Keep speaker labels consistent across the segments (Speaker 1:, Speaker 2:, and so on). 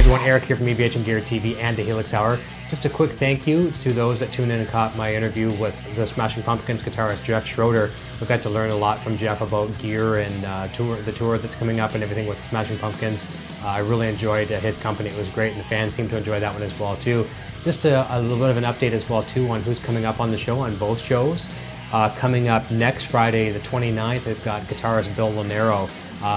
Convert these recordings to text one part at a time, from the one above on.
Speaker 1: everyone, Eric here from EVH Gear TV and the Helix Hour. Just a quick thank you to those that tuned in and caught my interview with the Smashing Pumpkins guitarist Jeff Schroeder. We got to learn a lot from Jeff about gear and the tour that's coming up and everything with the Smashing Pumpkins. I really enjoyed his company. It was great, and the fans seemed to enjoy that one as well too. Just a little bit of an update as well too on who's coming up on the show on both shows. Coming up next Friday, the 29th, we've got guitarist Bill Lanero,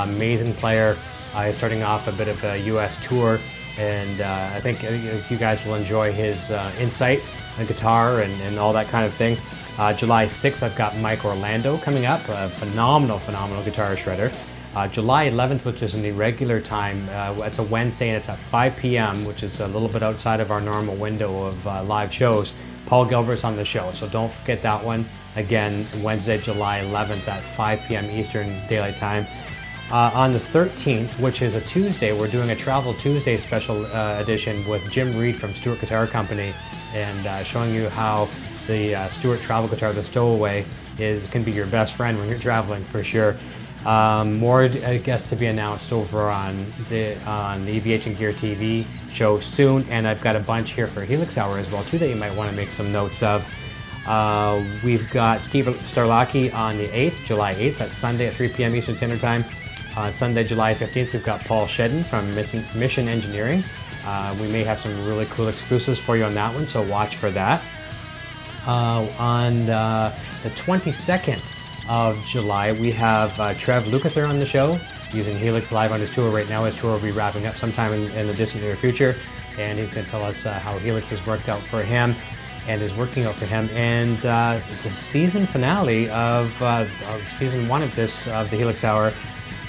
Speaker 1: amazing player. He's starting off a bit of a U.S. tour, and I think you guys will enjoy his insight on guitar and all that kind of thing. July 6th, I've got Mike Orlando coming up, a phenomenal guitar shredder. July 11th, which is in the regular time, it's a Wednesday and it's at 5 p.m., which is a little bit outside of our normal window of live shows. Paul Gilbert's on the show, so don't forget that one. Again, Wednesday, July 11th at 5 p.m. Eastern Daylight Time. On the 13th, which is a Tuesday, we're doing a Travel Tuesday special edition with Jim Reed from Stewart Guitar Company, and showing you how the Stewart travel guitar, the Stowaway, can be your best friend when you're traveling for sure. More guests to be announced over on the EVH Gear TV show soon, and I've got a bunch here for Helix Hour as well too that you might want to make some notes of. We've got Steve Starlacki on the 8th, July 8th, that's Sunday at 3 p.m. Eastern Standard Time. On Sunday, July 15th, we've got Paul Shedden from Mission Engineering. We may have some really cool exclusives for you on that one, so watch for that. On the 22nd of July, we have Trev Lukather on the show, using Helix live on his tour right now. His tour will be wrapping up sometime in the distant near future, and he's going to tell us how Helix has worked out for him and is working out for him. And it's the season finale of season 1 of the Helix Hour.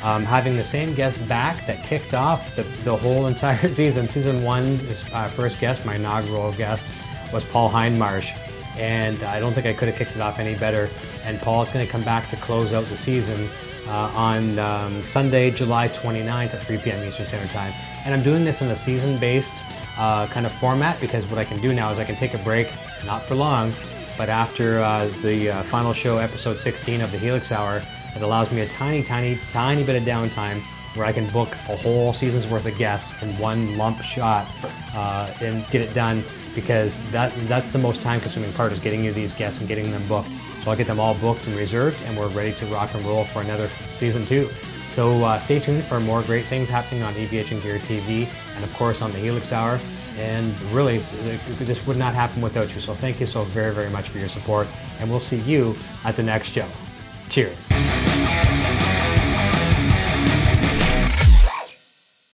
Speaker 1: Having the same guest back that kicked off the whole entire season. Season 1, his first guest, my inaugural guest, was Paul Hindmarsh, and I don't think I could have kicked it off any better. And Paul's going to come back to close out the season on Sunday, July 29th at 3 p.m. Eastern Standard Time. And I'm doing this in a season-based kind of format, because what I can do now is I can take a break, not for long, but after the final show, episode 16 of the Helix Hour, it allows me a tiny bit of downtime where I can book a whole season's worth of guests in one lump shot and get it done, because that's the most time-consuming part, is getting you these guests and getting them booked. So I'll get them all booked and reserved, and we're ready to rock and roll for another season 2. So stay tuned for more great things happening on EVH Gear TV, and of course on the Helix Hour. And really, this would not happen without you. So thank you so very much for your support, and we'll see you at the next show. Cheers.